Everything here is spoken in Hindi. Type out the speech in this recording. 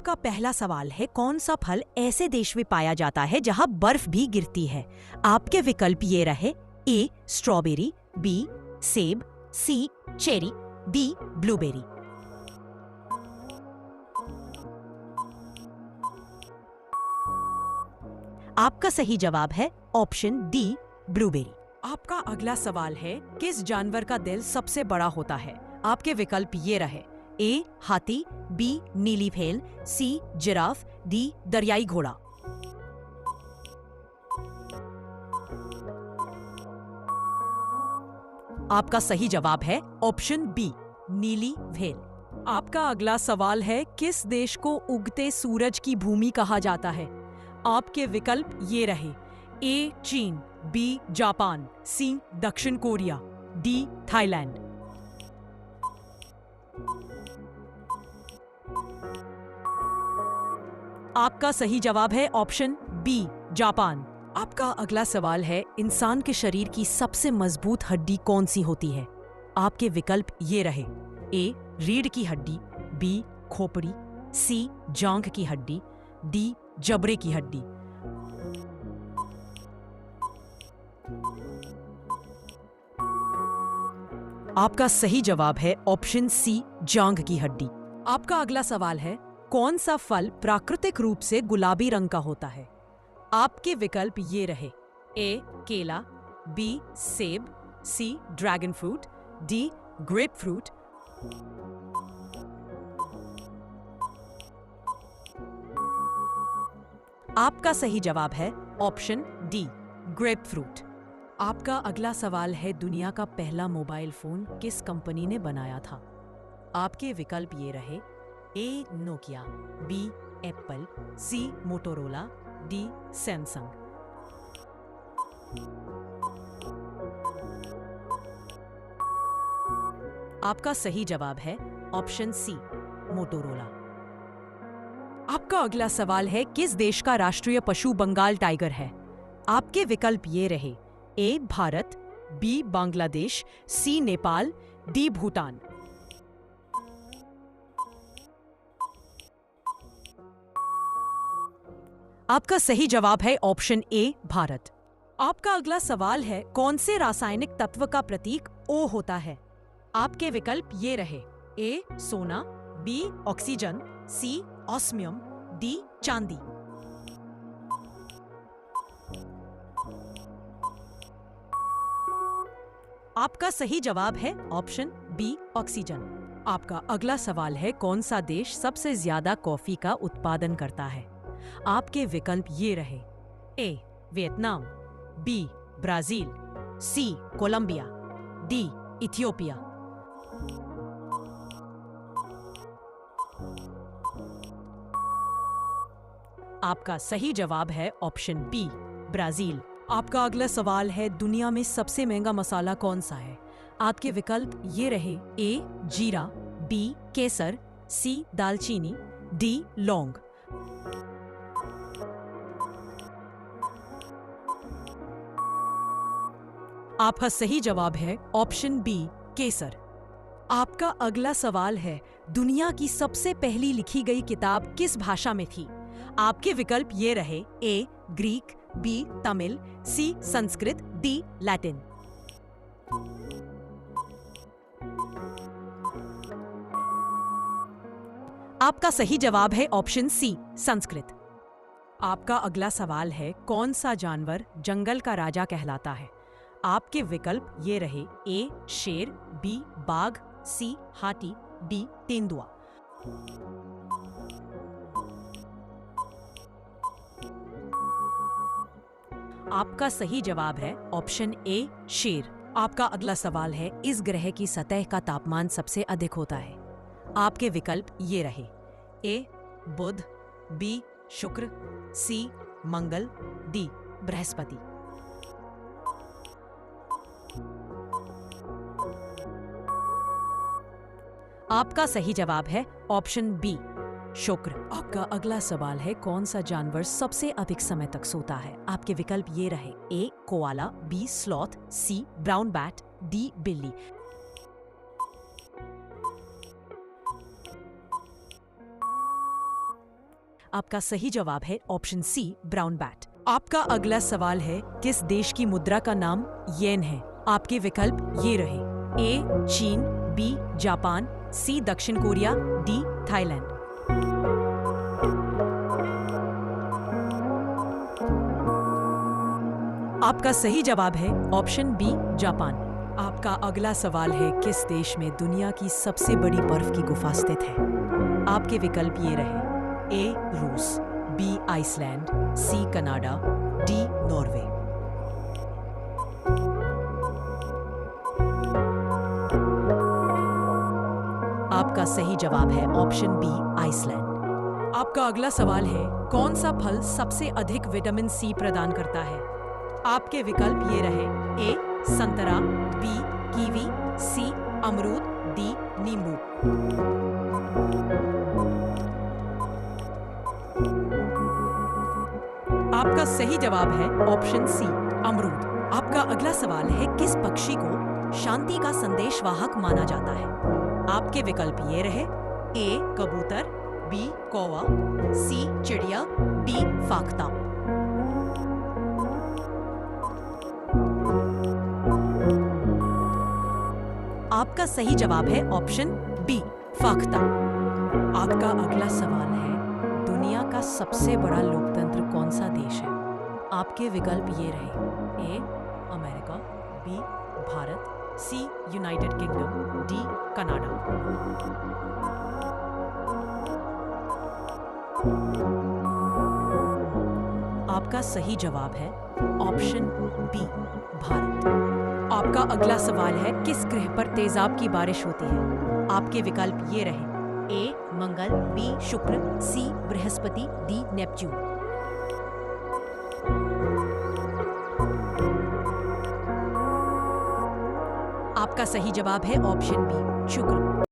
आपका पहला सवाल है, कौन सा फल ऐसे देश में पाया जाता है जहां बर्फ भी गिरती है? आपके विकल्प ये रहे, ए स्ट्रॉबेरी, बी सेब, सी चेरी, डी ब्लूबेरी। आपका सही जवाब है ऑप्शन डी ब्लूबेरी। आपका अगला सवाल है, किस जानवर का दिल सबसे बड़ा होता है? आपके विकल्प ये रहे, ए हाथी, बी नीली भेल, सी जिराफ, डी दरियाई घोड़ा। आपका सही जवाब है ऑप्शन बी नीली भेल। आपका अगला सवाल है, किस देश को उगते सूरज की भूमि कहा जाता है? आपके विकल्प ये रहे, ए चीन, बी जापान, सी दक्षिण कोरिया, डी थाईलैंड। आपका सही जवाब है ऑप्शन बी जापान। आपका अगला सवाल है, इंसान के शरीर की सबसे मजबूत हड्डी कौन सी होती है? आपके विकल्प ये रहे, ए रीढ़ की हड्डी, बी खोपड़ी, सी जांघ की हड्डी, डी जबड़े की हड्डी। आपका सही जवाब है ऑप्शन सी जांघ की हड्डी। आपका अगला सवाल है, कौन सा फल प्राकृतिक रूप से गुलाबी रंग का होता है? आपके विकल्प ये रहे, ए केला, बी सेब, C dragon fruit, D grapefruit. आपका सही जवाब है ऑप्शन डी ग्रेप फ्रूट। आपका अगला सवाल है, दुनिया का पहला मोबाइल फोन किस कंपनी ने बनाया था? आपके विकल्प ये रहे, ए नोकिया, बी एप्पल, सी मोटोरोला, डी सैमसंग। आपका सही जवाब है ऑप्शन सी मोटोरोला। आपका अगला सवाल है, किस देश का राष्ट्रीय पशु बंगाल टाइगर है? आपके विकल्प ये रहे, ए भारत, बी बांग्लादेश, सी नेपाल, डी भूटान। आपका सही जवाब है ऑप्शन ए भारत। आपका अगला सवाल है, कौन से रासायनिक तत्व का प्रतीक O होता है? आपके विकल्प ये रहे, ए सोना, बी ऑक्सीजन, सी ऑस्मियम, डी चांदी। आपका सही जवाब है ऑप्शन बी ऑक्सीजन। आपका अगला सवाल है, कौन सा देश सबसे ज्यादा कॉफी का उत्पादन करता है? आपके विकल्प ये रहे, ए वियतनाम, बी ब्राजील, सी कोलंबिया, डी इथियोपिया। आपका सही जवाब है ऑप्शन बी ब्राजील। आपका अगला सवाल है, दुनिया में सबसे महंगा मसाला कौन सा है? आपके विकल्प ये रहे, ए जीरा, बी केसर, सी दालचीनी, डी लौंग। आपका सही जवाब है ऑप्शन बी केसर। आपका अगला सवाल है, दुनिया की सबसे पहली लिखी गई किताब किस भाषा में थी? आपके विकल्प ये रहे, ए ग्रीक, बी तमिल, सी संस्कृत, डी लैटिन। आपका सही जवाब है ऑप्शन सी संस्कृत। आपका अगला सवाल है, कौन सा जानवर जंगल का राजा कहलाता है? आपके विकल्प ये रहे, ए शेर, बी बाघ, सी हाथी, डी तेंदुआ। आपका सही जवाब है ऑप्शन ए शेर। आपका अगला सवाल है, इस ग्रह की सतह का तापमान सबसे अधिक होता है? आपके विकल्प ये रहे, ए बुध, बी शुक्र, सी मंगल, डी बृहस्पति। आपका सही जवाब है ऑप्शन बी शुक्र। आपका अगला सवाल है, कौन सा जानवर सबसे अधिक समय तक सोता है? आपके विकल्प ये रहे, ए कोआला, बी स्लॉथ, सी ब्राउन बैट, डी बिल्ली। आपका सही जवाब है ऑप्शन सी ब्राउन बैट। आपका अगला सवाल है किस देश की मुद्रा का नाम येन है। आपके विकल्प ये रहे, ए चीन, बी जापान, सी दक्षिण कोरिया, डी थाईलैंड। आपका सही जवाब है ऑप्शन बी जापान। आपका अगला सवाल है किस देश में दुनिया की सबसे बड़ी बर्फ की गुफा स्थित है। आपके विकल्प ये रहे, ए रूस, B Iceland, C Canada, D Norway. आपका सही जवाब है ऑप्शन बी आइसलैंड। आपका अगला सवाल है कौन सा फल सबसे अधिक विटामिन सी प्रदान करता है। आपके विकल्प ये रहे, ए संतरा, बी कीवी, सी अमरूद, डी नींबू। आपका सही जवाब है ऑप्शन सी अमरूद। आपका अगला सवाल है किस पक्षी को शांति का संदेशवाहक माना जाता है। आपके विकल्प ये रहे, ए कबूतर, बी कौवा, सी चिड़िया, डी फाख्ता। आपका सही जवाब है ऑप्शन बी फाख्ता। आपका अगला सवाल है दुनिया का सबसे बड़ा लोकतंत्र कौन सा देश है। आपके विकल्प ये रहे, A America, B Bharat, C United Kingdom, D Canada. आपका सही जवाब है ऑप्शन बी भारत। आपका अगला सवाल है किस ग्रह पर तेजाब की बारिश होती है। आपके विकल्प ये रहे, ए मंगल, बी शुक्र, सी बृहस्पति, डी नेपच्यून। आपका सही जवाब है ऑप्शन बी शुक्र।